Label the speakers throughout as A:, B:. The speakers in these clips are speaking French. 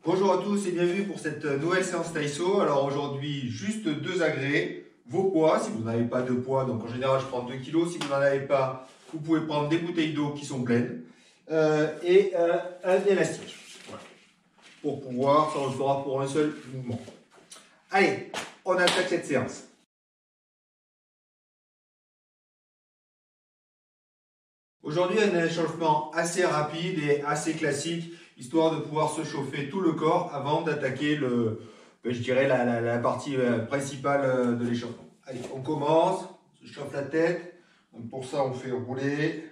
A: Bonjour à tous et bienvenue pour cette nouvelle séance Taiso. Alors aujourd'hui, juste deux agrès, vos poids, si vous n'avez pas de poids, donc en général je prends 2 kilos, si vous n'en avez pas, vous pouvez prendre des bouteilles d'eau qui sont pleines et un élastique. Voilà. Pour pouvoir, ça on le fera pour un seul mouvement. Allez, on attaque cette séance. Aujourd'hui, un échauffement assez rapide et assez classique, histoire de pouvoir se chauffer tout le corps avant d'attaquer je dirais la partie principale de l'échauffement. Allez, on commence, on se chauffe la tête. Donc pour ça, on fait rouler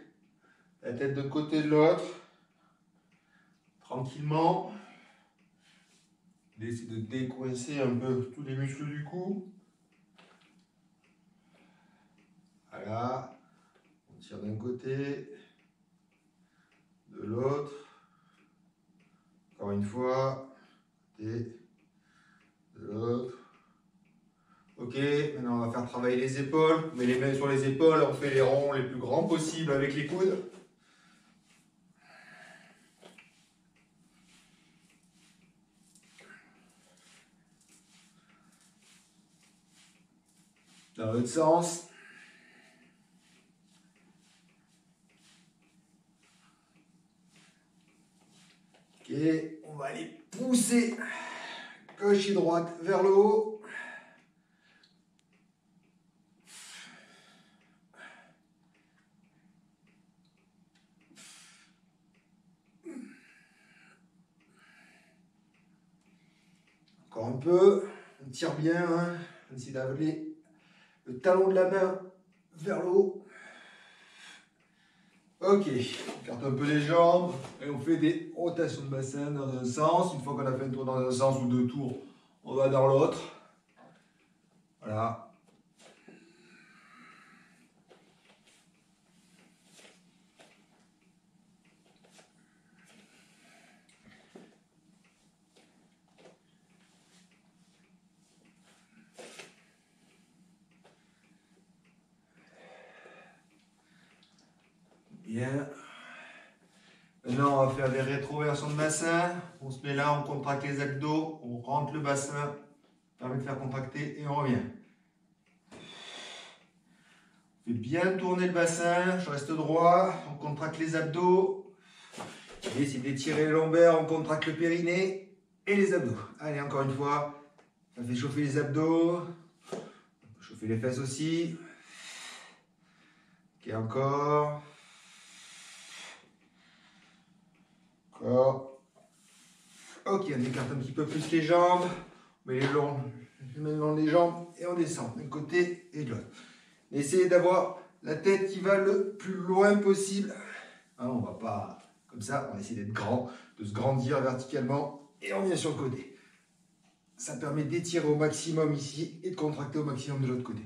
A: la tête d'un côté de l'autre, tranquillement. On essaie de décoincer un peu tous les muscles du cou. Voilà, on tire d'un côté, de l'autre. Encore une fois, et de l'autre. Ok, maintenant on va faire travailler les épaules. On met les mains sur les épaules, on fait les ronds les plus grands possibles avec les coudes. Dans l'autre sens. Ok, on va aller pousser gauche et droite vers le haut. Encore un peu, on tire bien, hein. On essaie d'amener le talon de la main vers le haut. Ok, on écarte un peu les jambes et on fait des rotations de bassin dans un sens. Une fois qu'on a fait un tour dans un sens ou deux tours, on va dans l'autre. Voilà. Bien. Maintenant, on va faire des rétroversions de bassin. On se met là, on contracte les abdos, on rentre le bassin, permet de faire contracter et on revient. On fait bien tourner le bassin, je reste droit, on contracte les abdos. Et essayer d'étirer les lombaires, on contracte le périnée et les abdos. Allez, encore une fois, ça fait chauffer les abdos, on peut chauffer les fesses aussi. Ok, encore. Encore. Ok, on écarte un petit peu plus les jambes, on met les mains le long des jambes et on descend d'un côté et de l'autre. Essayez d'avoir la tête qui va le plus loin possible. Hein, on va pas comme ça, on va essayer d'être grand, de se grandir verticalement et on vient sur le côté. Ça permet d'étirer au maximum ici et de contracter au maximum de l'autre côté.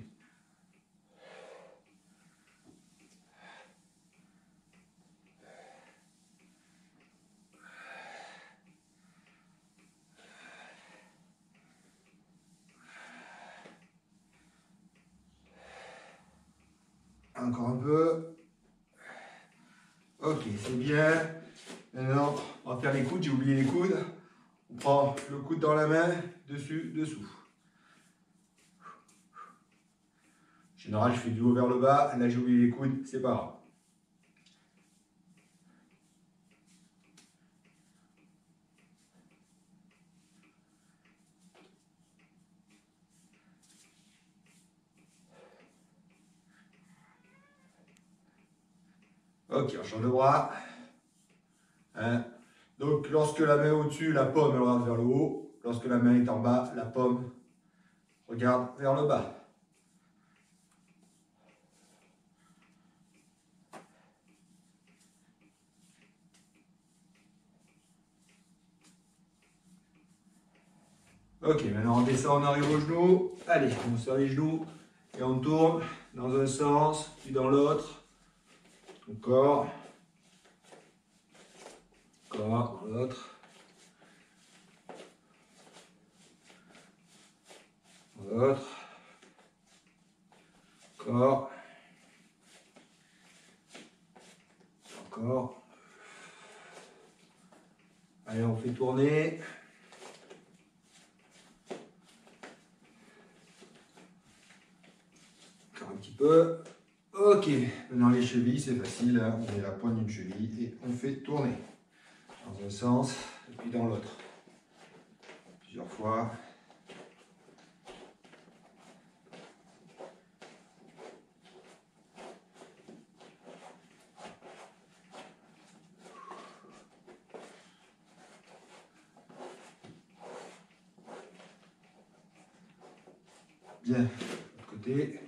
A: Encore un peu. Ok, c'est bien. Maintenant, on va faire les coudes. J'ai oublié les coudes. On prend le coude dans la main, dessus, dessous. En général, je fais du haut vers le bas. Là, j'ai oublié les coudes. C'est pas grave. Ok, on change de bras. Hein. Donc, lorsque la main est au-dessus, la paume elle regarde vers le haut. Lorsque la main est en bas, la paume regarde vers le bas. Ok, maintenant on descend, on arrive au genou. Allez, on serre les genoux et on tourne dans un sens, puis dans l'autre. Encore. Encore, dans l'autre. Dans l'autre. Encore. Encore. Allez, on fait tourner. Ok, maintenant les chevilles, c'est facile, hein. On met la pointe d'une cheville et on fait tourner dans un sens et puis dans l'autre. Plusieurs fois. Bien, de l'autre côté.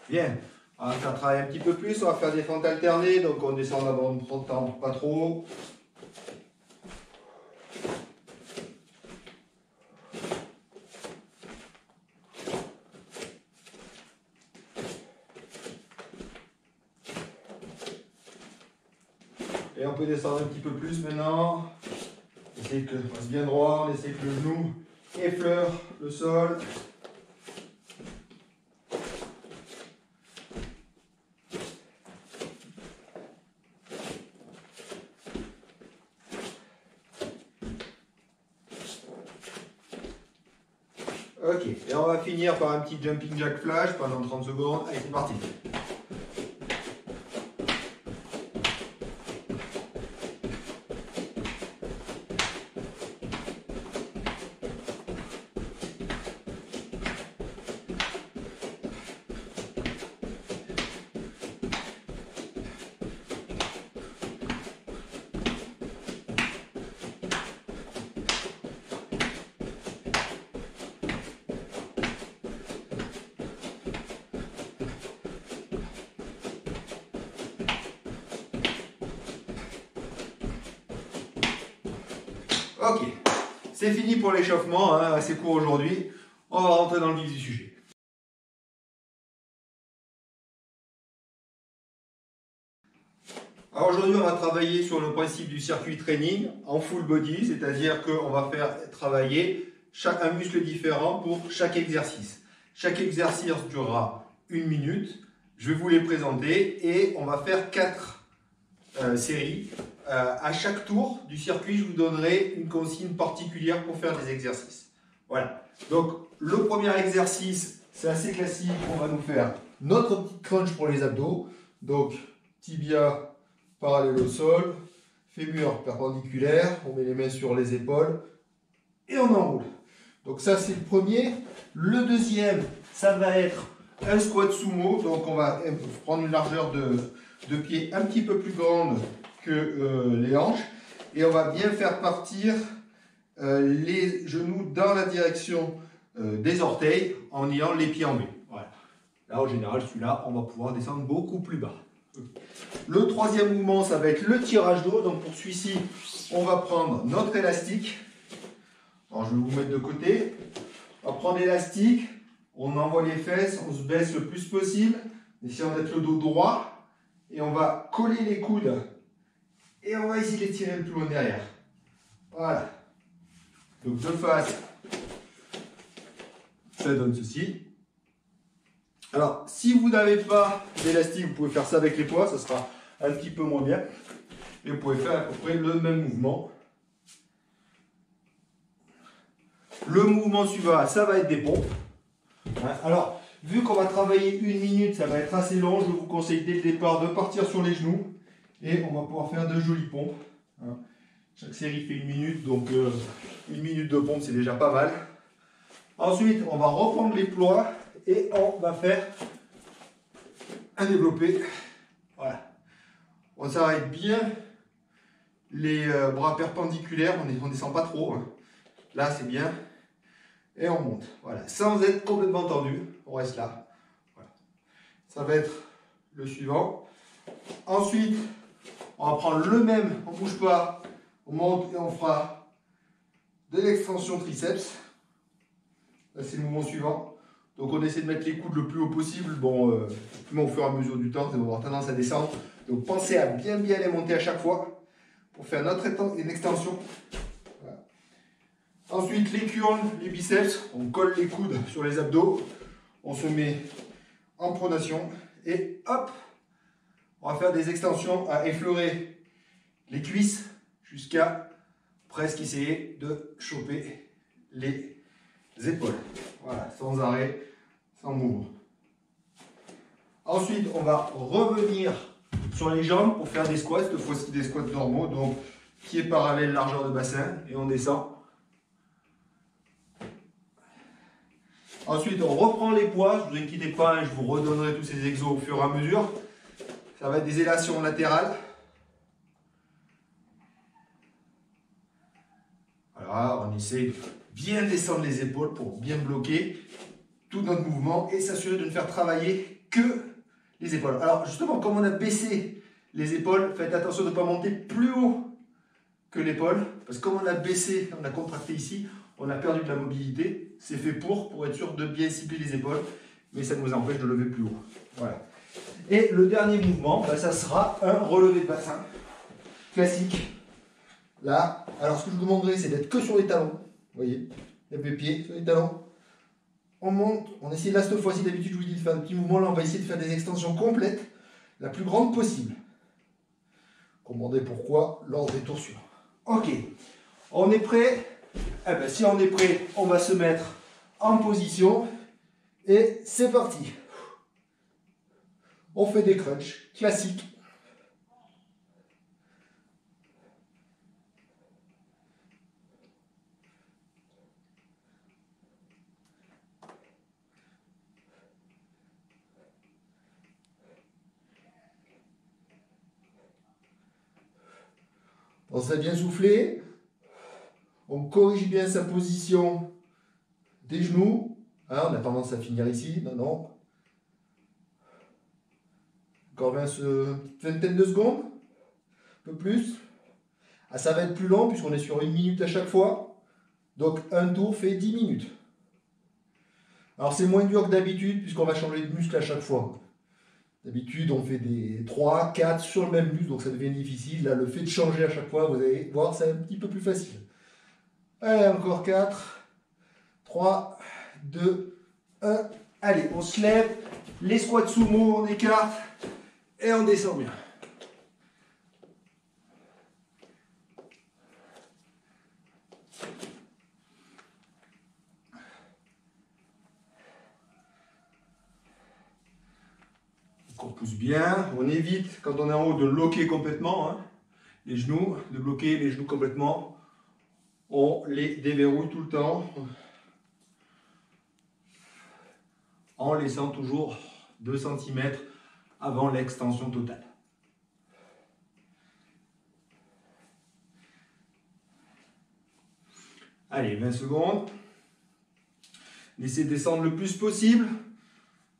A: Bien, on va faire travailler un petit peu plus, on va faire des fentes alternées, donc on descend d'abord de temps, pas trop. Et on peut descendre un petit peu plus maintenant. Essayer que on reste bien droit, on essaie que le genou effleure le sol. Ok, et on va finir par un petit jumping jack flash pendant 30 secondes. Allez, c'est parti. Ok, c'est fini pour l'échauffement, hein, assez court aujourd'hui. On va rentrer dans le vif du sujet. Alors aujourd'hui, on va travailler sur le principe du circuit training en full body, c'est-à-dire qu'on va faire travailler un muscle différent pour chaque exercice. Chaque exercice durera 1 minute. Je vais vous les présenter et on va faire 4 séries. À chaque tour du circuit, je vous donnerai une consigne particulière pour faire des exercices. Voilà. Donc, le premier exercice, c'est assez classique. On va nous faire notre petite crunch pour les abdos. Donc, tibia parallèle au sol, fémur perpendiculaire. On met les mains sur les épaules et on enroule. Donc, ça, c'est le premier. Le deuxième, ça va être un squat sumo. Donc, on va prendre une largeur de pied un petit peu plus grande que les hanches et on va bien faire partir les genoux dans la direction des orteils en ayant les pieds en V. Voilà. Là, en général, celui-là, on va pouvoir descendre beaucoup plus bas. Le troisième mouvement, ça va être le tirage d'eau. Donc, pour celui-ci, on va prendre notre élastique. Alors, je vais vous mettre de côté. On va prendre l'élastique, on envoie les fesses, on se baisse le plus possible, essayant d'être le dos droit et on va coller les coudes. Et on va essayer de tirer le plus loin derrière. Voilà. Donc de face, ça donne ceci. Alors, si vous n'avez pas d'élastique, vous pouvez faire ça avec les poids, ça sera un petit peu moins bien. Et vous pouvez faire à peu près le même mouvement. Le mouvement suivant, ça va être des pompes. Alors, vu qu'on va travailler 1 minute, ça va être assez long. Je vous conseille dès le départ de partir sur les genoux. Et on va pouvoir faire de jolies pompes. Chaque série fait 1 minute, donc 1 minute de pompe, c'est déjà pas mal. Ensuite, on va reprendre les ploies et on va faire un développé. Voilà. On s'arrête bien les bras perpendiculaires, on ne descend pas trop. Hein. Là, c'est bien. Et on monte. Voilà. Sans être complètement tendu, on reste là. Voilà. Ça va être le suivant. Ensuite, on va prendre le même, on ne bouge pas, on monte et on fera de l'extension triceps. Là, c'est le mouvement suivant. Donc, on essaie de mettre les coudes le plus haut possible. Bon, au fur et à mesure du temps, ça va avoir tendance à descendre. Donc, pensez à bien les monter à chaque fois pour faire une extension. Voilà. Ensuite, les curls, les biceps, on colle les coudes sur les abdos, on se met en pronation et hop, on va faire des extensions à effleurer les cuisses jusqu'à presque essayer de choper les épaules. Voilà, sans arrêt, sans mouvement. Ensuite, on va revenir sur les jambes pour faire des squats, cette fois-ci des squats normaux, donc pieds parallèles, largeur de bassin, et on descend. Ensuite, on reprend les poids, ne vous inquiétez pas, hein, je vous redonnerai tous ces exos au fur et à mesure. Ça va être des élations latérales. Voilà, on essaye de bien descendre les épaules pour bien bloquer tout notre mouvement et s'assurer de ne faire travailler que les épaules. Alors justement, comme on a baissé les épaules, faites attention de ne pas monter plus haut que l'épaule, parce que comme on a baissé, on a contracté ici, on a perdu de la mobilité. C'est fait pour être sûr de bien cibler les épaules, mais ça nous empêche de lever plus haut. Voilà. Et le dernier mouvement, ça sera un relevé de bassin classique. Là, alors ce que je vous demanderai, c'est d'être que sur les talons. Vous voyez, lève les pieds sur les talons. On monte, on essaie là cette fois-ci, d'habitude je vous dis de faire des petits mouvements, là on va essayer de faire des extensions complètes, la plus grande possible. Comprenez pourquoi lors des tours suivants. Ok, on est prêt? Eh bien, si on est prêt, on va se mettre en position et c'est parti. On fait des crunchs classiques. On s'est bien soufflé. On corrige bien sa position des genoux. Hein, on a tendance à finir ici. Non, non. Encore une vingtaine de secondes. Un peu plus. Ah, ça va être plus long puisqu'on est sur 1 minute à chaque fois. Donc un tour fait 10 minutes. Alors c'est moins dur que d'habitude puisqu'on va changer de muscle à chaque fois. D'habitude on fait des 3, 4 sur le même muscle, donc ça devient difficile. Là le fait de changer à chaque fois, vous allez voir, c'est un petit peu plus facile. Allez, encore 4, 3, 2, 1. Allez, on se lève. Les squats sumo, on écarte et on descend bien. On pousse bien, on évite quand on est en haut de loquer complètement les genoux, de bloquer les genoux complètement. On les déverrouille tout le temps en laissant toujours 2 cm avant l'extension totale. Allez, 20 secondes. Laissez descendre le plus possible.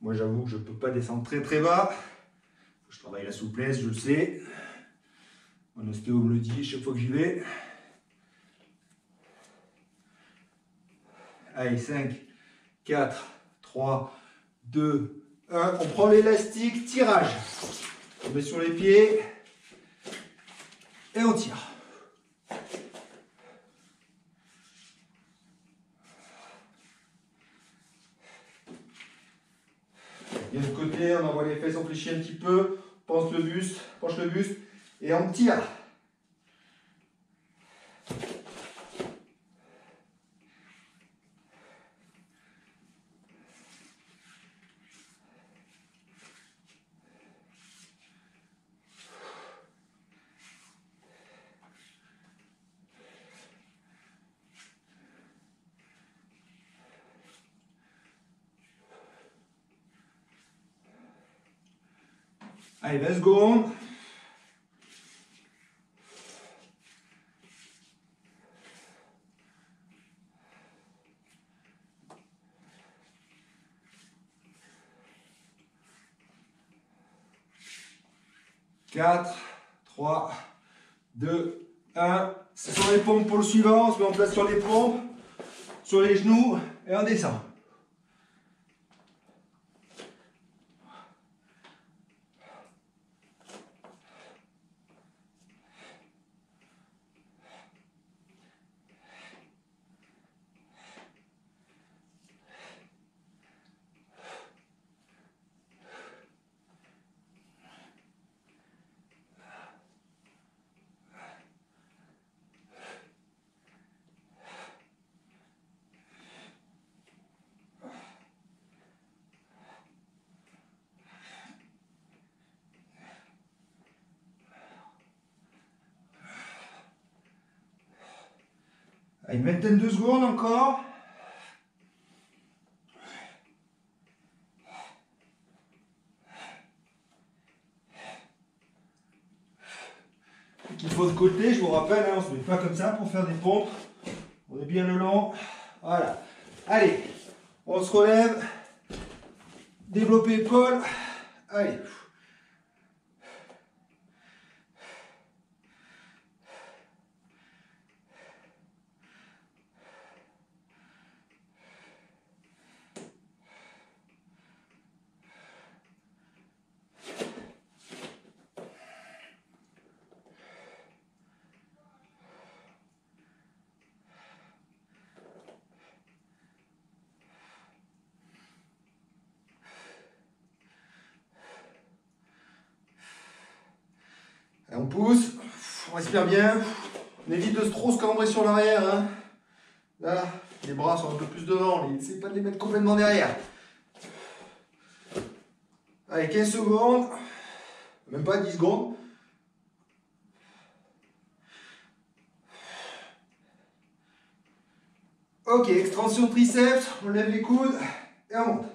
A: Moi, j'avoue que je ne peux pas descendre très très bas. Je travaille la souplesse, je le sais. Mon ostéo me le dit chaque fois que j'y vais. Allez, 5, 4, 3, 2, 1. On prend l'élastique, tirage. On met sur les pieds et on tire. Bien de côté, on envoie les fesses, on fléchit un petit peu, penche le buste et on tire. Allez, 20 secondes. Quatre, 3, 2, 1. Ce sont les pompes pour le suivant. On se met en place sur les pompes, sur les genoux et on descend. Allez, une vingtaine de secondes encore. Qu'il faut de côté, je vous rappelle, hein, on ne se met pas comme ça pour faire des pompes. On est bien le long. Voilà. Allez, on se relève. Développer épaule. Allez. On pousse, on respire bien, on évite de trop se cambrer sur l'arrière. Hein. Là, les bras sont un peu plus devant, n'essayez pas de les mettre complètement derrière. Allez, 15 secondes, même pas 10 secondes. Ok, extension triceps, on lève les coudes et on monte.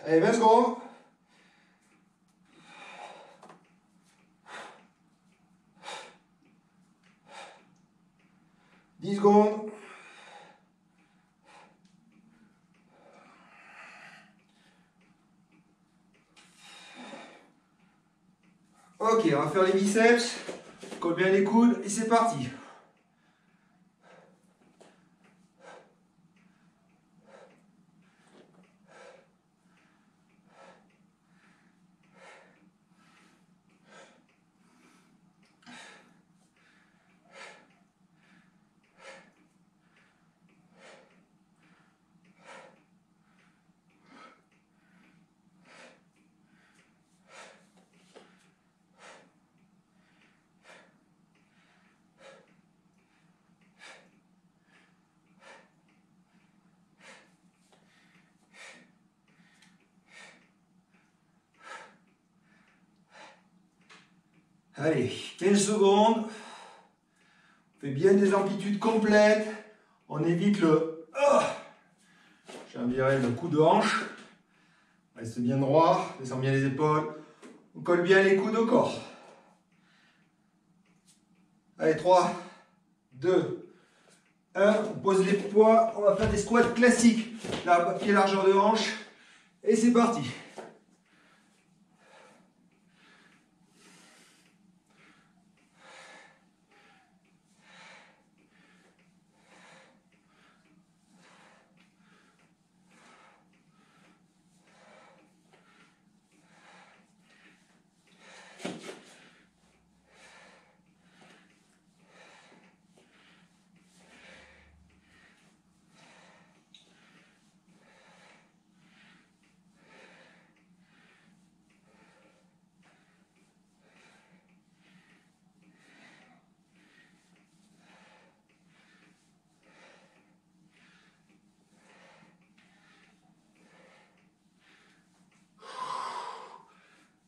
A: Allez, 20 secondes. Dix secondes. Ok, on va faire les biceps. Colle bien les coudes et c'est parti. Allez, 15 secondes. On fait bien des amplitudes complètes. On évite le... j'enverrai le coup de hanche. Reste bien droit, descend bien les épaules. On colle bien les coudes au corps. Allez, 3, 2, 1. On pose les poids. On va faire des squats classiques. Là, pied largeur de hanche. Et c'est parti.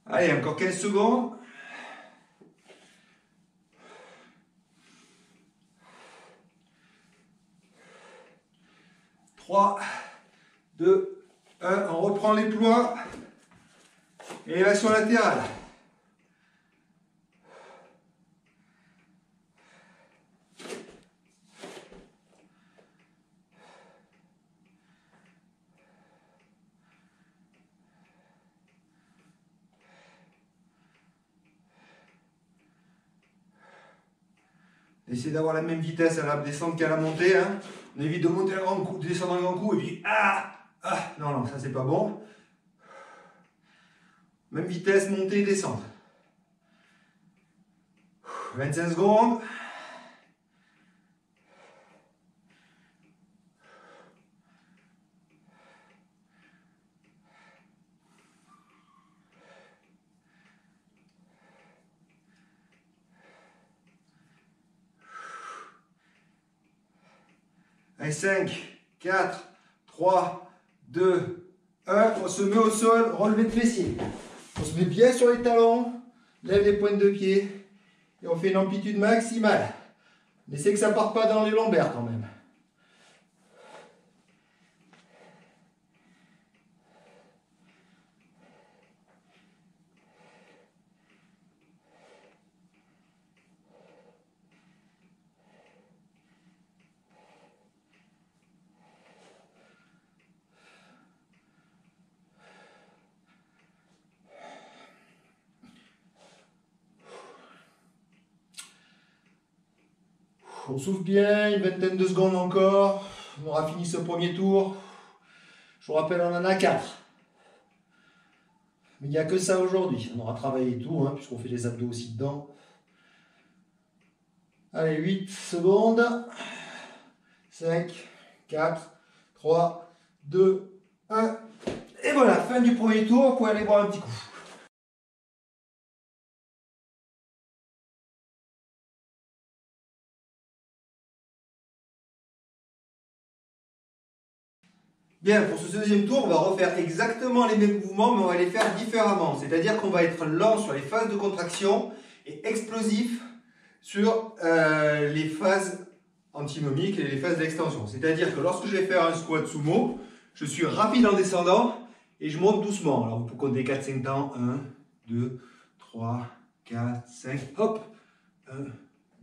A: Allez, encore 15 secondes. Trois, 2, 1. On reprend les ploies. Élévation latérale. Essayez d'avoir la même vitesse à la descente qu'à la montée. Hein. On évite de monter un grand coup, de descendre un grand coup et puis non, ça c'est pas bon. Même vitesse, montée et descente. 25 secondes. Allez, 5, 4, 3, 2, 1. On se met au sol, relevé de fessier. On se met bien sur les talons, lève les pointes de pied et on fait une amplitude maximale. Mais c'est que ça ne parte pas dans les lombaires quand même. On souffle bien, une vingtaine de secondes encore. On aura fini ce premier tour. Je vous rappelle, on en a 4. Mais il n'y a que ça aujourd'hui. On aura travaillé tout, hein, puisqu'on fait les abdos aussi dedans. Allez, 8 secondes. 5, 4, 3, 2, 1. Et voilà, fin du premier tour. Vous pouvez aller boire un petit coup. Bien, pour ce deuxième tour, on va refaire exactement les mêmes mouvements, mais on va les faire différemment. C'est-à-dire qu'on va être lent sur les phases de contraction et explosif sur les phases antinomiques et les phases d'extension. C'est-à-dire que lorsque je vais faire un squat sumo, je suis rapide en descendant et je monte doucement. Alors vous pouvez compter 4-5 temps. 1, 2, 3, 4, 5. Hop. 1,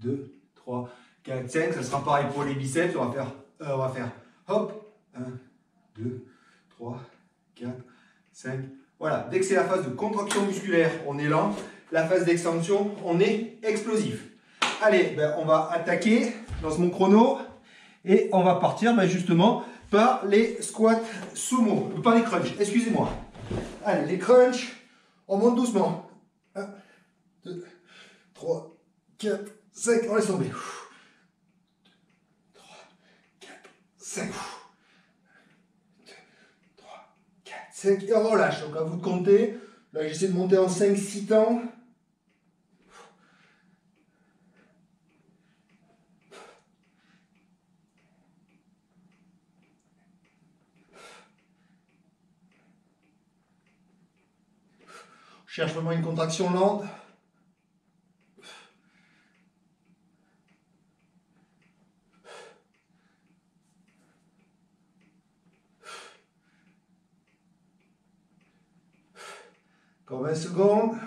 A: 2, 3, 4, 5. Ça sera pareil pour les biceps. On va faire hop. 1, 2, 3, 4, 5. Voilà, dès que c'est la phase de contraction musculaire, on est lent. La phase d'extension, on est explosif. Allez, ben, on va attaquer, je lance mon chrono. Et on va partir justement par les squats sumo. Par les crunchs, excusez-moi. Allez, les crunchs, on monte doucement. 1, 2, 3, 4, 5. On laisse tomber. 2, 3, 4, 5. 5, et on relâche, donc à vous de compter. Là j'essaie de monter en 5-6 temps. Je cherche vraiment une contraction lente. Encore 20 secondes.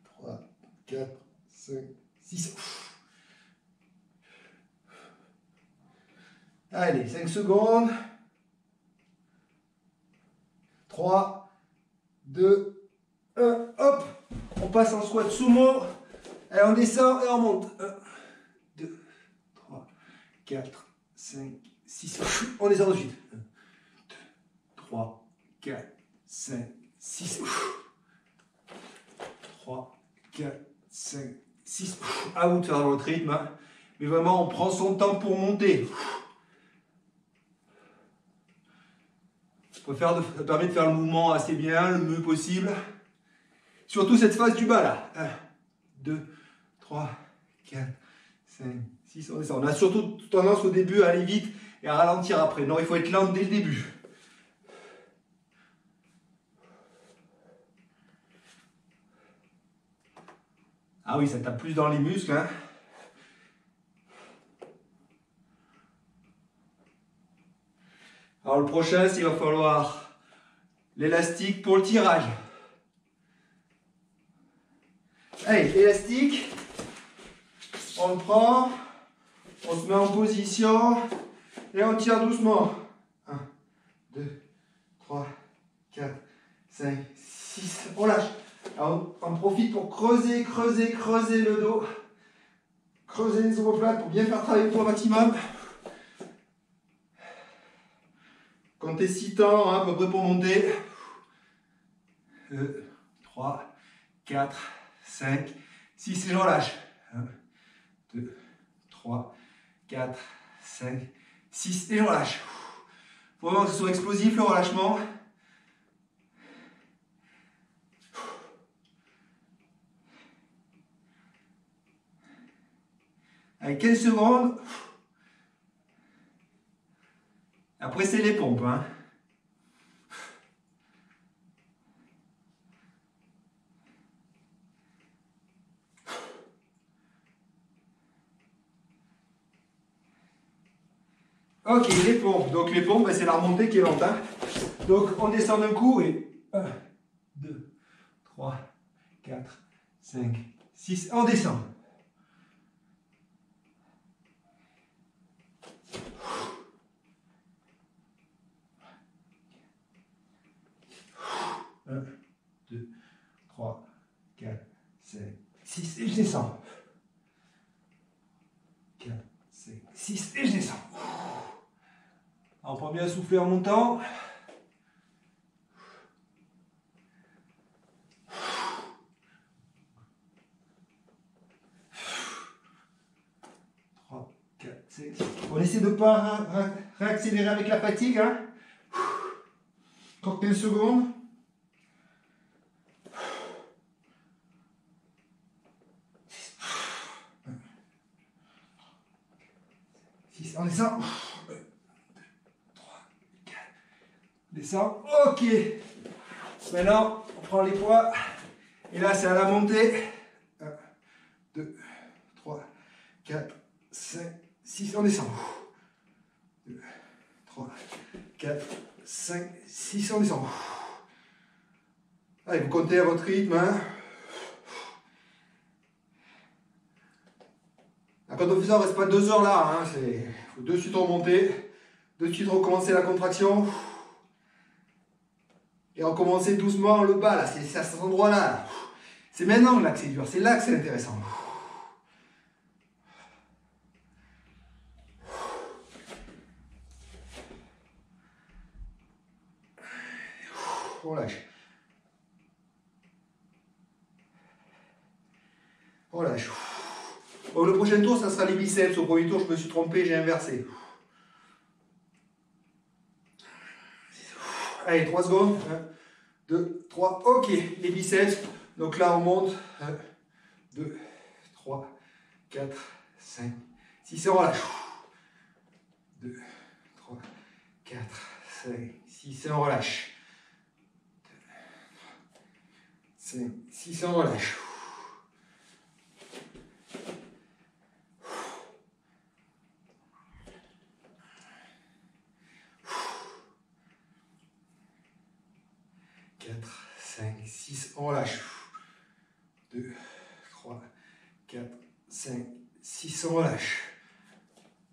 A: 3, 4, 5, 6. Allez, 5 secondes. 3, 2, 1. Hop. On passe en squat sumo. Allez, on descend et on monte. 1, 2, 3, 4, 5, 6. On descend tout de suite. 3, 4, 5, 6. 3, 4, 5, 6. À vous de faire votre rythme. Hein. Mais vraiment, on prend son temps pour monter. Ça permet de faire le mouvement assez bien, le mieux possible. Surtout cette phase du bas là. 1, 2, 3, 4, 5, 6. On descend. On a surtout tendance au début à aller vite et à ralentir après. Non, il faut être lent dès le début. Ah oui, ça tape plus dans les muscles. Hein. Alors le prochain, c'est qu'il va falloir l'élastique pour le tirage. Allez, l'élastique, on le prend, on se met en position et on tire doucement. 1, 2, 3, 4, 5, 6, on lâche. Alors, on profite pour creuser le dos. Creuser les omoplates pour bien faire travailler le poids maximum. Comptez 6 temps, hein, à peu près pour monter. 2, 3, 4, 5, 6 et je relâche. 1, 2, 3, 4, 5, 6 et je relâche. Il faut vraiment que ce soit explosif le relâchement. Allez, 15 secondes. Après, c'est les pompes. Hein. Ok, les pompes. Donc, les pompes, ben, c'est la remontée qui est lente. Hein. Donc, on descend d'un coup et 1, 2, 3, 4, 5, 6. On descend. Un, 2, 3, 4, 5, 6 et je descends. 4, 5, 6 et je descends. On prend bien à souffler en montant. On essaie de ne pas réaccélérer avec la fatigue. Hein. Encore 15 secondes. On descend. 1, 2, 3, 4. Descend. Ok. Maintenant, on prend les poids. Et là, c'est à la montée. 1, 2, 3, 4, 5, 6. On descend. 2, 3, 4, 5, 6. On descend. Allez, vous comptez à votre rythme. Hein. Quand on fait ça, on ne reste pas 2 heures là. Il faut de suite remonter, de suite recommencer la contraction. Et recommencer doucement le bas, là. C'est à cet endroit-là. C'est maintenant là que c'est dur, c'est là que c'est intéressant. On lâche. On lâche. Bon, le prochain tour, ça sera les biceps. Au premier tour, je me suis trompé, j'ai inversé. Allez, 3 secondes. 1, 2, 3. Ok, les biceps. Donc là, on monte. 1, 2, 3, 4, 5, 6 et on relâche. 2, 3, 4, 5, 6 et on relâche. 2, 3, 5, 6 et on relâche. 4, 5, 6, on relâche. 2, 3, 4, 5, 6, on relâche.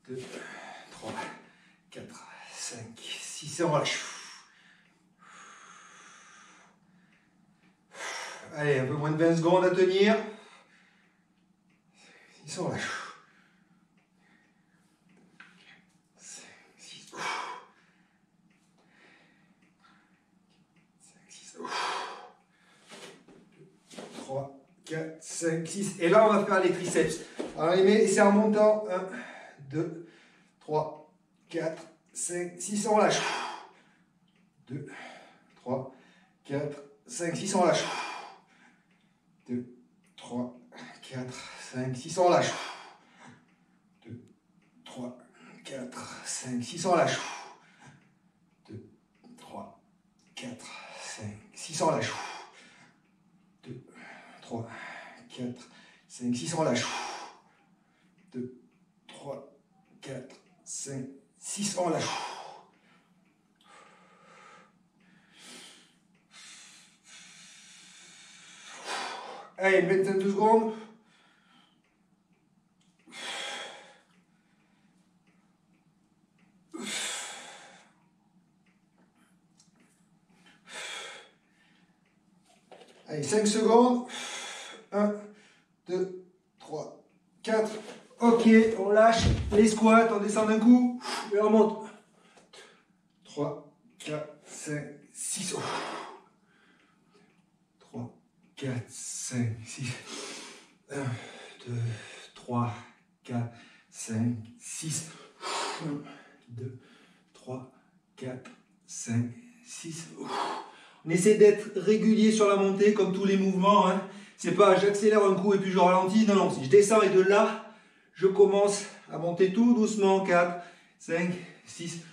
A: 2, 3, 4, 5, 6, on relâche. Allez, un peu moins de 20 secondes à tenir. 6, on relâche. 5, 6, 3, 4, 5, 6. Et là, on va faire les triceps. Alors, c'est en montant. 1, 2, 3, 4, 5, 6, on relâche. 2, 3, 4, 5, 6, on relâche. 2, 3, 4, 5, 6, on relâche. 2, 3, 4, 5, 6, on relâche. 2, 3, 4, 5, 6, on relâche. 2, 3, 4, 5, 6, on relâche. 2, 3, 4, 5, 6, on relâche. Allez, 25 secondes. Allez, 5 secondes. 1, 2, 3, 4. Ok, on lâche les squats, on descend d'un coup et on monte. 3, 4, 5, 6. 3, 4, 5, 6. 1, 2, 3, 4, 5, 6. 1, 2, 3, 4, 5, 6. On essaie d'être régulier sur la montée, comme tous les mouvements. Hein. C'est pas j'accélère un coup et puis je ralentis. Non, non, si je descends et de là, je commence à monter tout doucement. 4, 5, 6.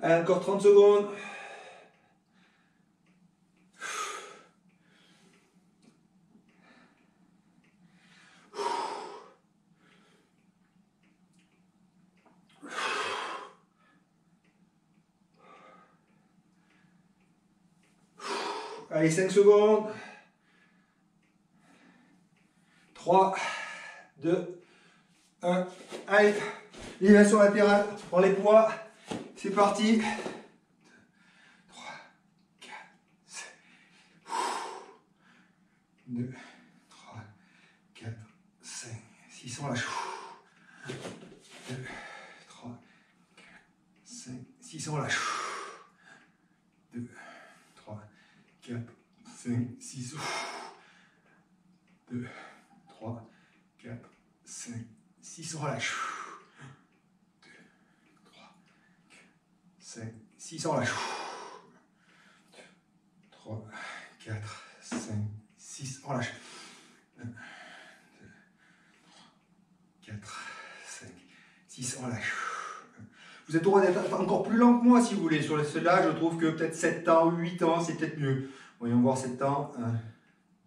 A: Allez, encore 30 secondes. Allez, 5 secondes. 3, 2, 1. Allez, élévation latérale, tu prends les poids. C'est parti. 2, 3, 4, 5. 2, 3, 4, 5, 6. On lâche. 2, 3, 4, 5, 6. On lâche. 2, 3, 4, 5, 6. 2, 3, 4, 5, 6. On relâche. 2, 3, 5, 6. On relâche. 3, 4, 5, 6. On relâche. 1, 2, 4, 5, 6. On relâche. Vous êtes droit d'être encore plus lent que moi si vous voulez. Sur ceux-là, je trouve que peut-être 7 temps ou 8 temps, c'est peut-être mieux. Voyons voir 7 temps. 1,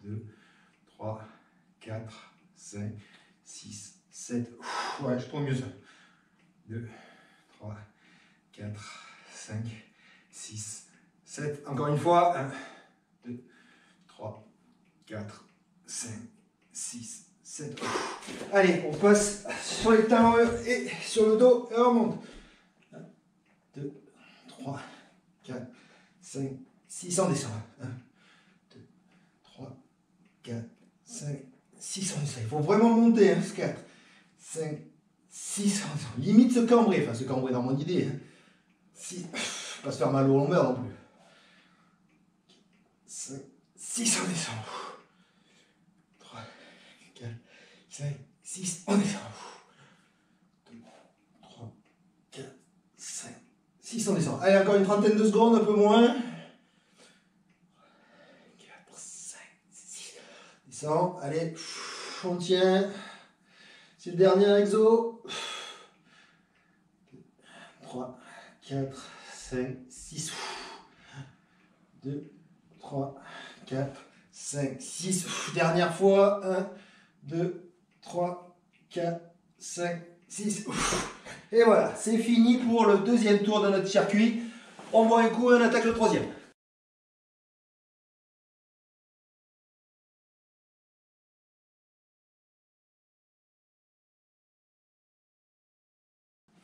A: 2, 3, 4, 5, 6, 7. Ouais, je trouve mieux ça. 2, 3, 4, 5, 6, 7. Encore une fois. 1, 2, 3, 4, 5, 6, 7. Allez, on passe sur les talons et sur le dos et on monte. 1, 2, 3, 4, 5, 6. On descend. 1, 2, 3, 4, 5, 6. On descend. Il faut vraiment monter. 4, 5, 6. On descend. Limite se cambrer. Enfin, se cambrer dans mon idée. 6. Pas se faire mal au lombaire non plus. 5, 6. On descend. 3, 4, 5, 6. On descend. 2, 3, 4, 5, 6. On descend. Allez, encore une trentaine de secondes, un peu moins. 4, 5, 6. Descend. Allez, on tient. C'est le dernier exo. 2, 3, 4, 5, 6. 2, 3, 4, 5, 6. Dernière fois. 1, 2, 3, 4, 5, 6. Et voilà, c'est fini pour le deuxième tour de notre circuit. On boit un coup et on attaque le troisième.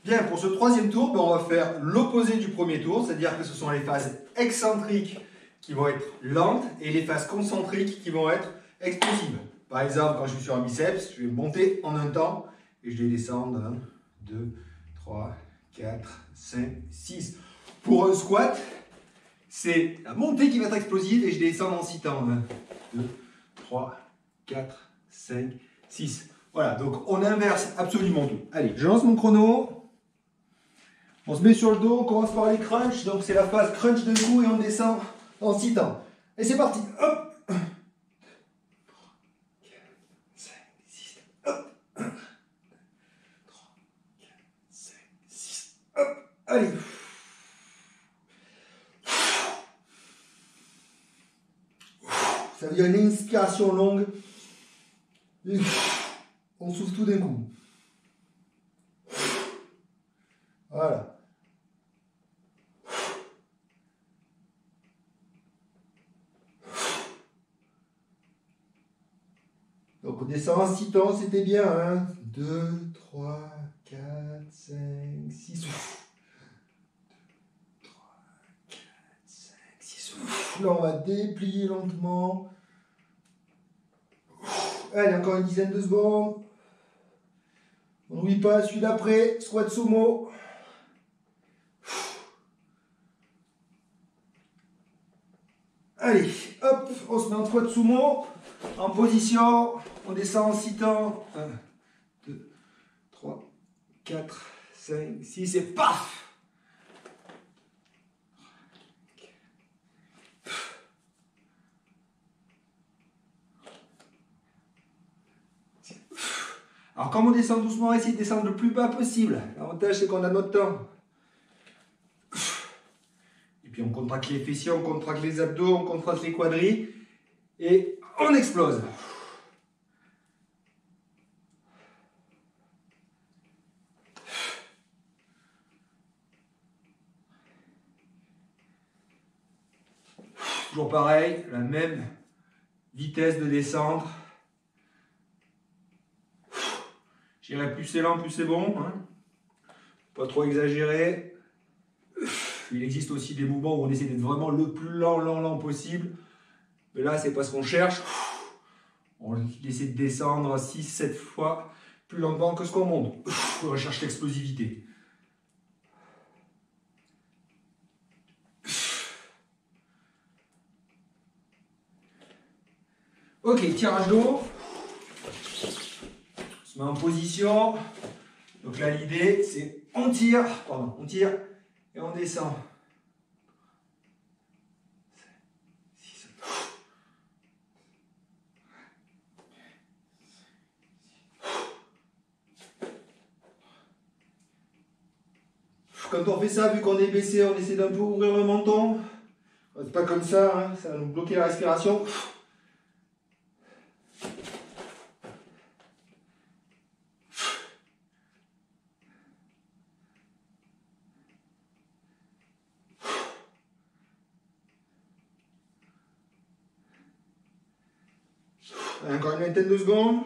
A: Bien, pour ce troisième tour, on va faire l'opposé du premier tour, c'est-à-dire que ce sont les phases excentriques qui vont être lentes et les phases concentriques qui vont être explosives. Par exemple, quand je suis sur un biceps, je vais monter en un temps et je vais descendre 1, 2, 3, 4, 5, 6. Pour un squat, c'est la montée qui va être explosive et je descends en 6 temps. 1, 2, 3, 4, 5, 6. Voilà, donc on inverse absolument tout. Allez, je lance mon chrono. On se met sur le dos, on commence par les crunchs. Donc c'est la phase crunch d'un coup et on descend en 6 temps. Et c'est parti. Hop. 3, 4, 5, 6. Hop. 1, 2, 3, 4, 5, 6. Hop. Allez. Ça veut dire une inspiration longue. On souffle tout d'un coup. Voilà. Donc on descend en 6 temps, c'était bien. 1, 2, 3, 4, 5, 6. 2, 3, 4, 5, 6. Là on va déplier lentement. Allez, encore une dizaine de secondes. On n'oublie pas celui d'après, squat sumo. Allez, hop, on se met en squat sumo, en position, on descend en 6 temps. 1, 2, 3, 4, 5, 6 et paf! Alors comme on descend doucement, on va essayer de descendre le plus bas possible. L'avantage c'est qu'on a notre temps. Et puis on contracte les fessiers, on contracte les abdos, on contracte les quadris. Et on explose. Toujours pareil, la même vitesse de descendre. J'irai plus c'est lent, plus c'est bon. Hein. Pas trop exagérer. Il existe aussi des mouvements où on essaie d'être vraiment le plus lent possible. Mais là, c'est pas ce qu'on cherche. On essaie de descendre 6-7 fois plus lentement que ce qu'on monte. On recherche l'explosivité. Ok, tirage d'eau. On se met en position. Donc là, l'idée, c'est on tire et on descend. Quand on fait ça, vu qu'on est baissé, on essaie d'un peu ouvrir le menton. C'est pas comme ça, hein, ça va nous bloquer la respiration. Encore une vingtaine de secondes.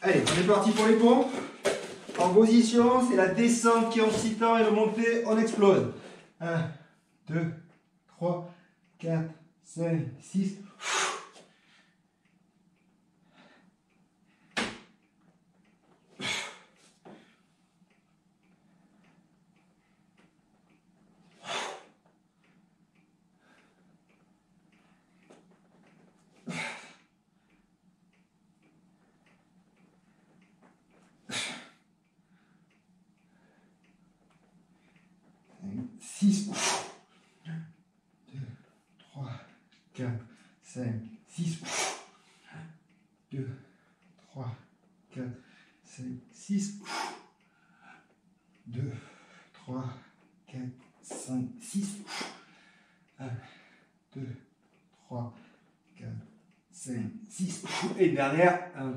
A: Allez, on est parti pour les pompes. En position, c'est la descente qui est en 6 temps et le montée, on explose. 1, 2, 3, 4, 5, 6. Six. 2, 3, 4, 5, 6. 2, 3, 4, 5, 6. 2, 3, 4, 5, 6. 1, 2, 3, 4, 5, 6. Et derrière, 1,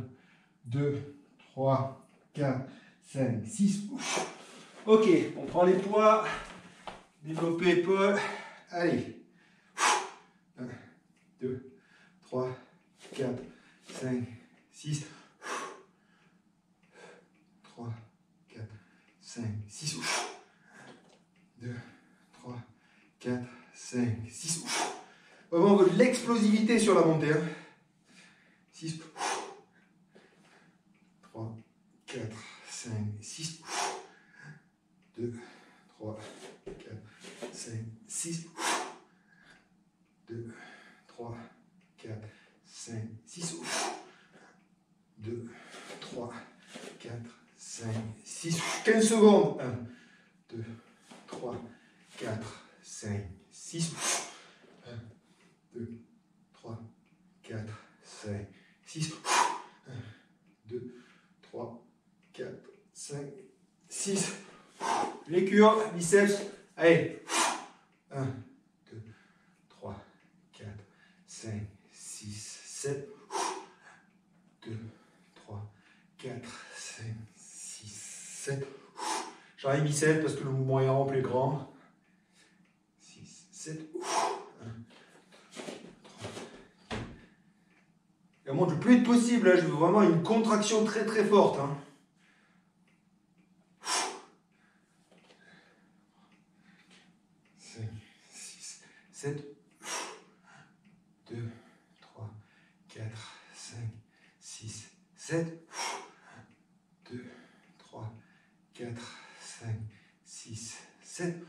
A: 2, 3, 4, 5, 6. Ok, on prend les poids. Développer épaules. Allez. 1, 2, 3, 4, 5, 6. 3, 4, 5, 6. 2, 3, 4, 5, 6. Vraiment, on veut de l'explosivité sur la montée. 6. 3, 4, 5, 6. 2, 3, 4, 5, 6. 2, 3, 4, 5, 6. 2, 3, 4, 5, 6. 15 secondes. 1, 2, 3, 4, 5, 6. 1, 2, 3, 4, 5, 6. 1, 2, 3, 4, 5, 6. Les curs, biceps. Allez. 1, 2, 3, 4, 5, 6, 7. 2, 3, 4, 5, 6, 7. J'arrive biceps parce que le mouvement est ample et grand. 6, 7. 1, 3. Et on monte le plus vite possible. Là, je veux vraiment une contraction très très forte. Hein. 5, 6, 7, 2, 3, 4, 5, 6, 7, 2, 3, 4, 5, 6, 7,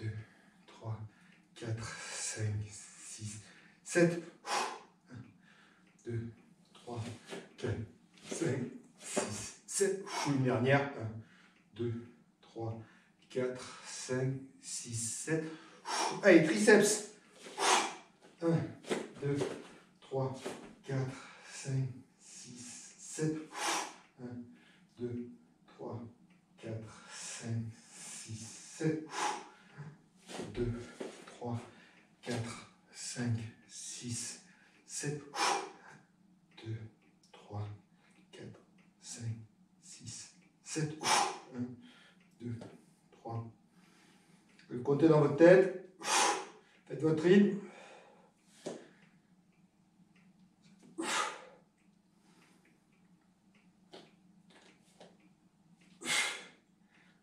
A: 2, 3, 4, 5, 6, 7, 2, 3, 4, 5, 6, 7, une dernière, 1, 2, 3, 4, 5, 6, 7, allez, triceps, 1, 2, 3, 4, 5, 6, 7, 1, 2, 3, 4, 5, 6, 7, 2, 3, 4, 5, 6, 7, 2, 3, 4, 5, 6, 7, 1, 2, 3. Vous le comptez dans votre tête, faites votre rythme.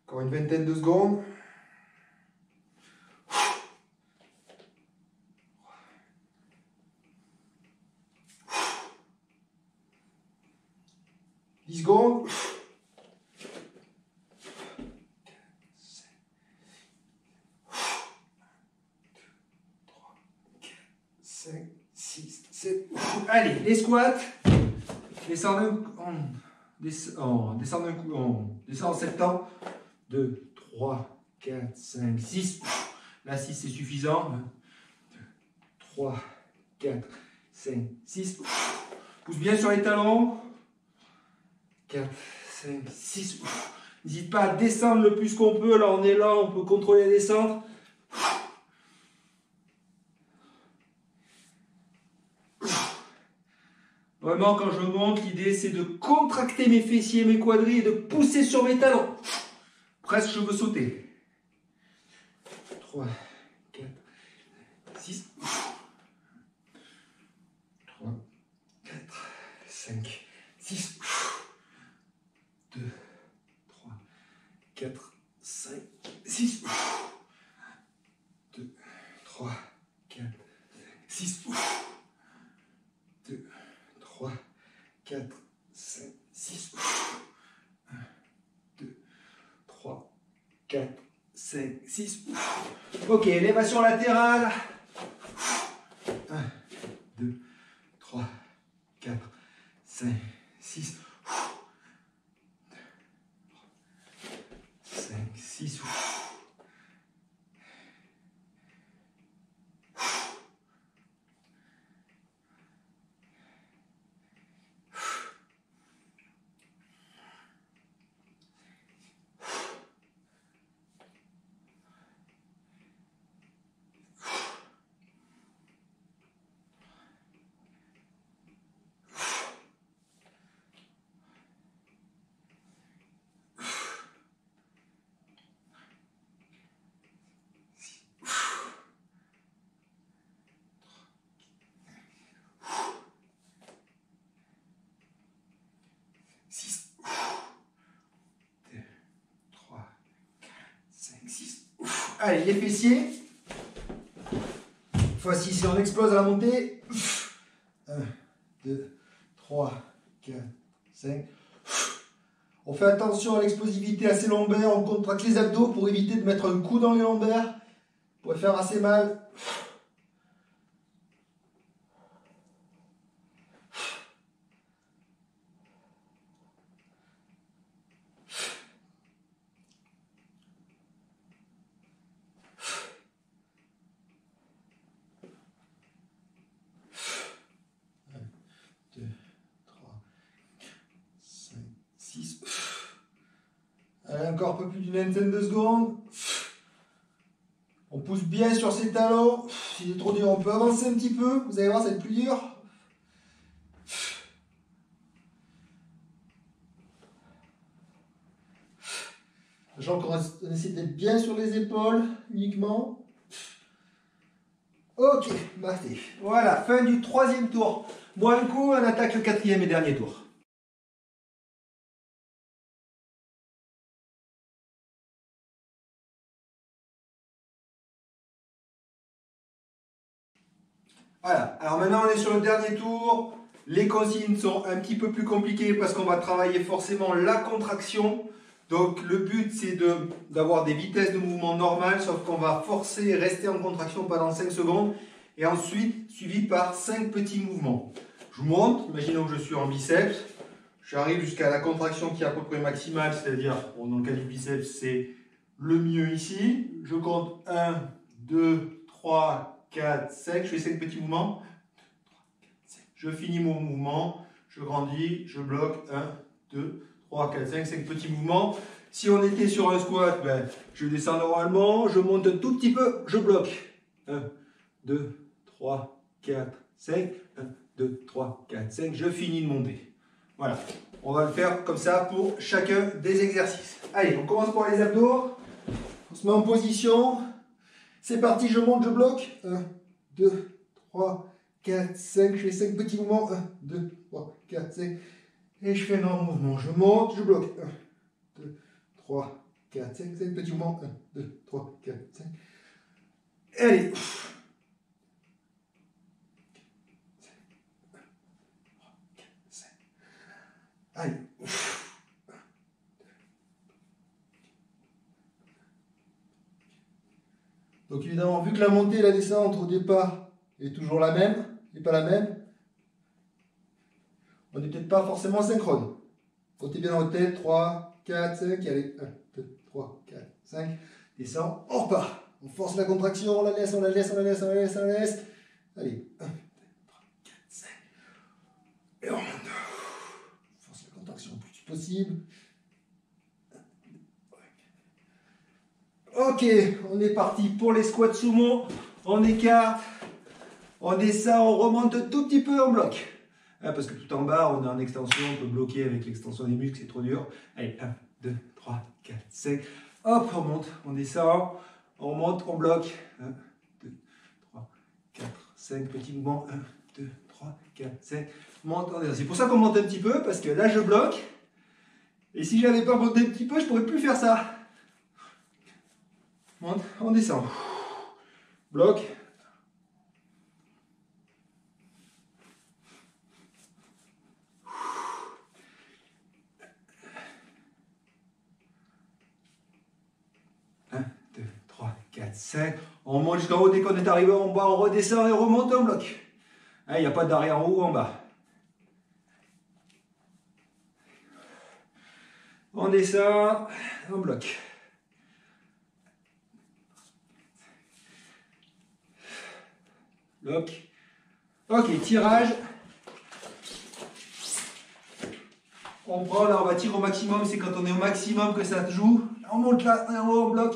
A: Encore une vingtaine de secondes. Secondes. 5, 6, 7. Allez, les squats. Descendez en 7 temps. 2, 3, 4, 5, 6. Là, 6, c'est suffisant. 2, 3, 4, 5, 6. Pousse bien sur les talons. 4, 5, 6. N'hésite pas à descendre le plus qu'on peut. Là, on est là, on peut contrôler la descente. Vraiment, quand je monte, l'idée, c'est de contracter mes fessiers, mes quadris et de pousser sur mes talons. Presque, je veux sauter. 3, 4, 6. 3, 4, 5, 6. 2, 3, 4, 5, 6. 2, 3, 4, 6. 2, 3, 4, 5, 6. 1, 2, 3, 4, 5, 6. Ok, élévation latérale. 1, 2, 3, 4, 5, 6. 5, 6. Allez, les fessiers. Cette fois-ci, si on explose à la montée. 1, 2, 3, 4, 5. On fait attention à l'explosivité assez lombaire. On contracte les abdos pour éviter de mettre un coup dans les lombaires. Ça pourrait faire assez mal. Allez, encore un peu plus d'une vingtaine de secondes. On pousse bien sur ses talons. Si c'est trop dur, on peut avancer un petit peu. Vous allez voir, ça va être plus dur. Sachant qu'on essaie d'être bien sur les épaules uniquement. Ok, bah voilà, fin du troisième tour Bon, un coup, on attaque le quatrième et dernier tour. Voilà, alors maintenant on est sur le dernier tour. Les consignes sont un petit peu plus compliquées parce qu'on va travailler forcément la contraction. Donc le but c'est d'avoir des vitesses de mouvement normales, sauf qu'on va forcer rester en contraction pendant 5 secondes et ensuite suivi par 5 petits mouvements. Je monte, imaginons que je suis en biceps, j'arrive jusqu'à la contraction qui est à peu près maximale, c'est-à-dire, bon, dans le cas du biceps c'est le mieux ici. Je compte 1, 2, 3, 4, 5, je fais 5 petits mouvements. Je finis mon mouvement, je grandis, je bloque 1, 2, 3, 4, 5, 5 petits mouvements. Si on était sur un squat, ben, je descends normalement, je monte un tout petit peu, je bloque. 1, 2, 3, 4, 5, 1, 2, 3, 4, 5, je finis de monter. Voilà, on va le faire comme ça pour chacun des exercices. Allez, on commence par les abdos. On se met en position. C'est parti, je monte, je bloque. 1, 2, 3, 4, 5, je fais 5 petits mouvements. 1, 2, 3, 4, 5. Et je fais un grand mouvement. Je monte, je bloque. 1, 2, 3, 4, 5, 5 petits mouvements. 1, 2, 3, 4, 5. Allez. Allez. Donc évidemment, vu que la montée et la descente au départ est toujours la même, et pas la même, on n'est peut-être pas forcément synchrone. Comptez bien dans votre tête, 3, 4, 5, allez, 1, 2, 3, 4, 5, descend, on repart. On force la contraction, on la laisse, on la laisse, on la laisse, on la laisse, on la laisse. Allez, 1, 2, 3, 4, 5. Et on remonte. On force la contraction le plus possible. Ok, on est parti pour les squats sumo. On écarte, on descend, on remonte tout petit peu en bloc. Parce que tout en bas, on est en extension, on peut bloquer avec l'extension des muscles, c'est trop dur. Allez, 1, 2, 3, 4, 5. Hop, on monte, on descend, on remonte, on bloque. 1, 2, 3, 4, 5, petits mouvements. 1, 2, 3, 4, 5. Monte, on descend. C'est pour ça qu'on monte un petit peu, parce que là, je bloque. Et si je n'avais pas monté un petit peu, je ne pourrais plus faire ça. Monte, on descend. Bloc. Un, 2, 3, 4, 5. On monte jusqu'en haut. Dès qu'on est arrivé en bas, on redescend et on remonte en bloc. Il n'y a pas d'arrière en haut ou en bas. On descend, on bloque. Bloc. Ok, tirage. On prend, là on va tirer au maximum, c'est quand on est au maximum que ça joue. On monte là, en haut, on bloque.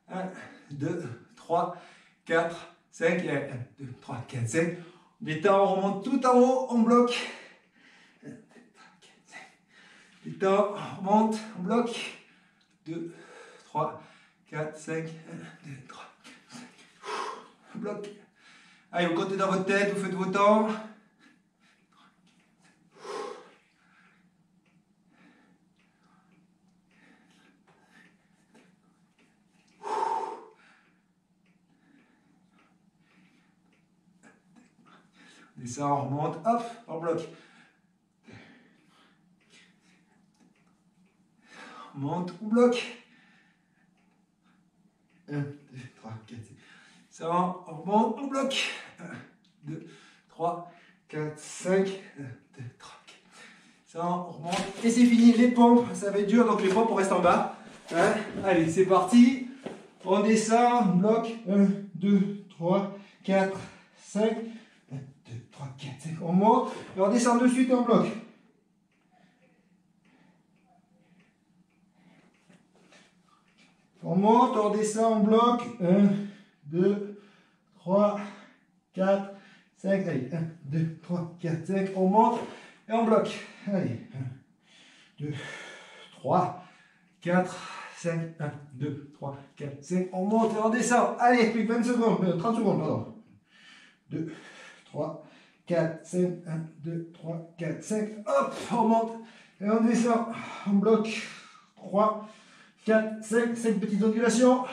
A: 1, 2, 3, 4, 5, 1, 2, 3, 4, 5. On détend, on remonte tout en haut, on bloque. 1, 2, 3, 4, 5. Détend, on remonte, on bloque. 2, 3, 4, 5, 1, 2, 3, 4, 5. On bloque. Allez, vous comptez dans votre tête, vous faites vos temps. Descend, on remonte, hop, on bloque. On monte, on bloque. 1, 2, 3, 4, 5. Ça va, on remonte, on bloque. 1, 2, 3, 4, 5. 1, 2, 3, 4. Ça va, on remonte. Et c'est fini, les pompes, ça va être dur, donc les pompes, on reste en bas. Hein, allez, c'est parti. On descend, on bloque. 1, 2, 3, 4, 5. 1, 2, 3, 4, 5. On monte et on descend de suite et on bloque. On monte, on descend, on bloque. 1, 2, 3, 4, 5. Allez, 1, 2, 3, 4, 5. On monte et on bloque. Allez, 1, 2, 3, 4, 5. 1, 2, 3, 4, 5. On monte et on descend. Allez, plus que 20 secondes, 30 secondes, pardon. 2, 3, 4, 5, 1, 2, 3, 4, 5, hop, on monte, et on descend, on bloque, 3, 4, 5 petites ondulations,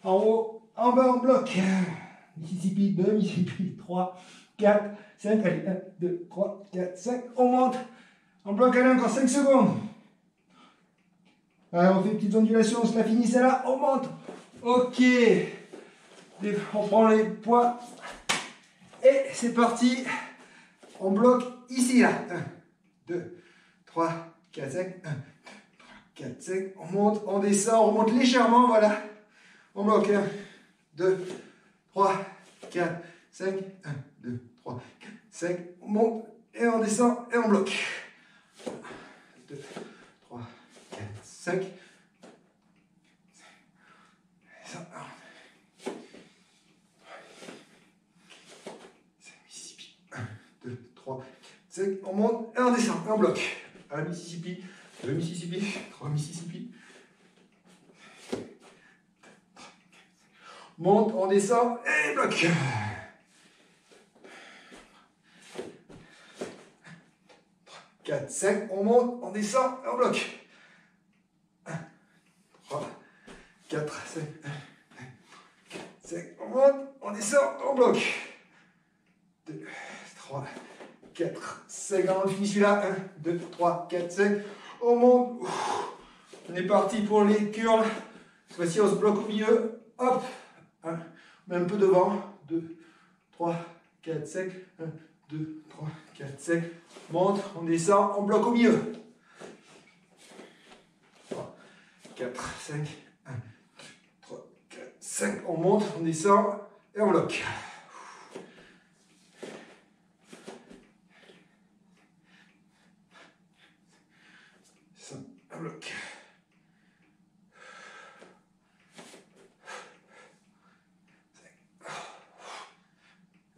A: en haut, en bas, on bloque, Mississippi, 2, Mississippi, 3, 4, 5, allez, 1, 2, 3, 4, 5, on monte, on bloque, allez, encore 5 secondes, allez, on fait une petite ondulation, on se la finit celle-là, on monte, ok, on prend les poids, et c'est parti, on bloque ici, là, 1, 2, 3, 4, 5, 1, 4, 5, on monte, on descend, on remonte légèrement, voilà, on bloque, 1, 2, 3, 4, 5, 1, 2, 3, 4, 5, on monte, et on descend, et on bloque, 1, 2, 3, 4, 5, ça, 3, 5, on monte et on descend, et on bloque. 1 Mississippi, 2 Mississippi, 3 Mississippi. Monte, on descend et bloque. 4, 5, on monte, on descend et on bloque. 1, 3, 4, 5, 4, 5, on monte, on descend, on bloque. 2, 3, 4, 5, on finit celui-là, 1, 2, 3, 4, 5, on monte, on est parti pour les curls, cette fois-ci on se bloque au milieu, hop, 1, on met un peu devant, 2, 3, 4, 5, 1, 2, 3, 4, 5, monte, on descend, on bloque au milieu, 3, 4, 5, 1, 2, 3, 4, 5, on monte, on descend, et on bloque. Un bloc.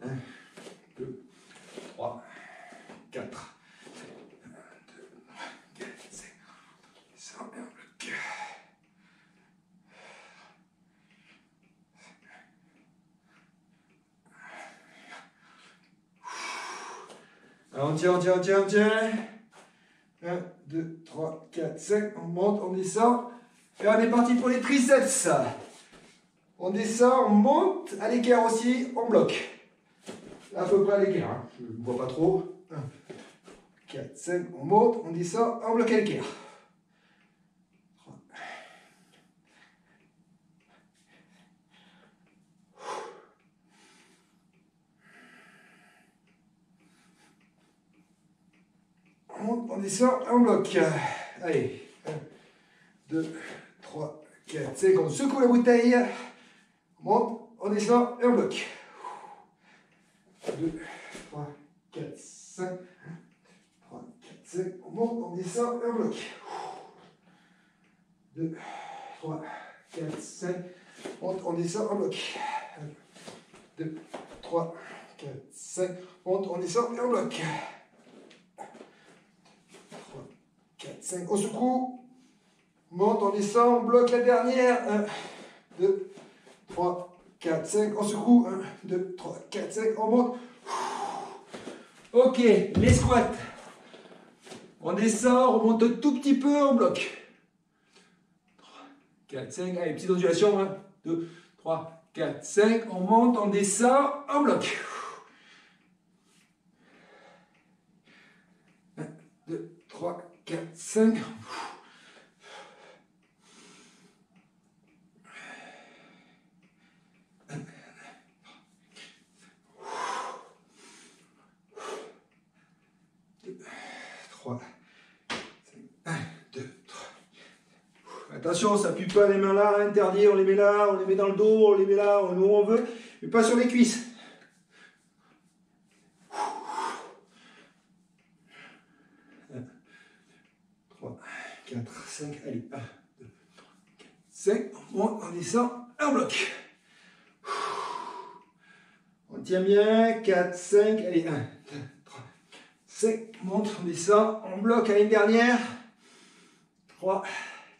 A: 1, 2, 3, 4. 1, 2, 4, 5. Ça, et un bloc. Alors, on tient. 1, 2, 3, 4, 5, on monte, on descend, et on est parti pour les triceps. On descend, on monte, à l'équerre aussi, on bloque. À peu près à l'équerre, hein. Je ne vois pas trop. 1, 4, 5, on monte, on descend, on bloque à l'équerre. 3. On monte, on descend, on bloque. Allez, 1, 2, 3, 4, 5, on secoue la bouteille. On monte, on descend et on bloque. 2, 3, 4, 5, 3, 4, 5, on monte, on descend et on bloque. 2, 3, 4, 5, on monte, on descend, on bloque. 2, 3, 4, 5, on monte, on descend et on bloque. 4, 5, on secoue, on monte, on descend, on bloque la dernière, 1, 2, 3, 4, 5, on secoue, 1, 2, 3, 4, 5, on monte. Ok, les squats, on descend, on monte un tout petit peu, on bloque. 3, 4, 5, allez, petite ondulation, 1, 2, 3, 4, 5, on monte, on descend, on bloque. 1, 2, 3, 4, 5. Attention, ça pue pas les mains là, interdit, on les met là, on les met dans le dos, on les met là, où on veut, mais pas sur les cuisses. 1, 3, 4, 5, allez, 1, 2, 3, 4, 5, on monte, on descend, on bloque. On tient bien, 4, 5, allez, 1, 2, 3, 5, on monte, on descend, on bloque à une dernière. 3,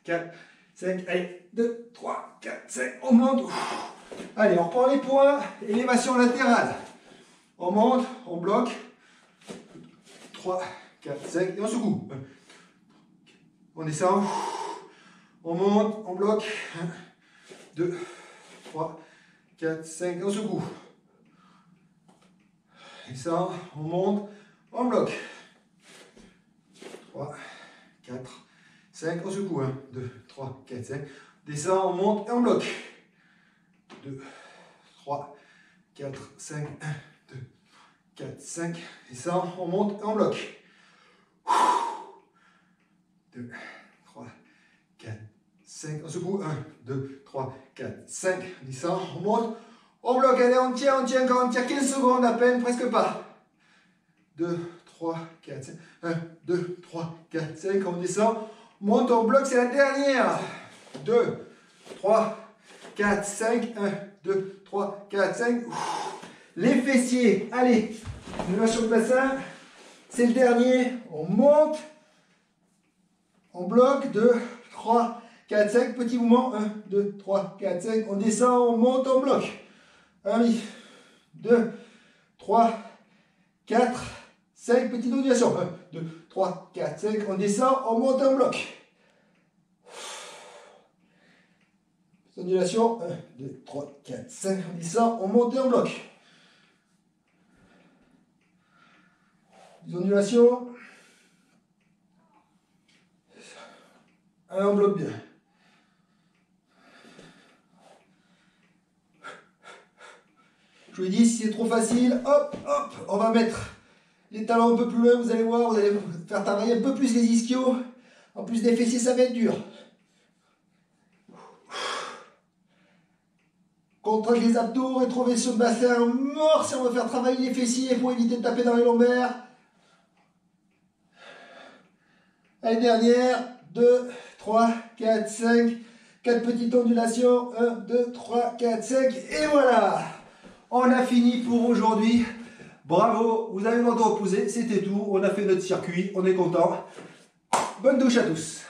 A: 4, 5, allez, 2, 3, 4, 5, on monte. Allez, on reprend les points, élévation latérale. On monte, on bloque. 3, 4, 5 et on secoue. On descend. On monte, on bloque. 1, 2, 3, 4, 5 et on secoue. Descend, on monte, on bloque. 3, 4, 5, on secoue. 1, 2, 3, 4, 5. Descend, on monte et on bloque. 2, 3, 4, 5, 1, 2, 4, 5. Descend, on monte et on bloque. 2, 3, 4, 5. On secoue. 1, 2, 3, 4, 5. Descend, on monte, on bloque. Allez, on tient encore, on tient 15 secondes à peine, presque pas. 2, 3, 4, 5. 1, 2, 3, 4, 5. On descend, on monte, on bloque, c'est la dernière. 2, 3, 4, 5. 1, 2, 3, 4, 5. Les fessiers. Allez, relâche le bassin. C'est le dernier. On monte. On bloque. 2, 3, 4, 5. Petit mouvement. 1, 2, 3, 4, 5. On descend, on monte, on bloque. 1, 2, 3, 4, 5. Petite ondulation. 1, 2, 3, 4, 5. On descend, on monte, on bloque. Ondulation, 1, 2, 3, 4, 5, on descend, on monte et on bloque. Des ondulations. On bloque bien. Je vous l'ai dit, si c'est trop facile, hop, hop, on va mettre les talons un peu plus loin, vous allez voir, vous allez faire travailler un peu plus les ischios. En plus des fessiers, ça va être dur. Contracte les abdos, rétroversion de bassin, mort si on veut faire travailler les fessiers pour éviter de taper dans les lombaires. Allez, dernière, 2, 3, 4, 5, 4 petites ondulations, 1, 2, 3, 4, 5, et voilà! On a fini pour aujourd'hui. Bravo, vous avez le droit de reposer, c'était tout, on a fait notre circuit, on est content. Bonne douche à tous!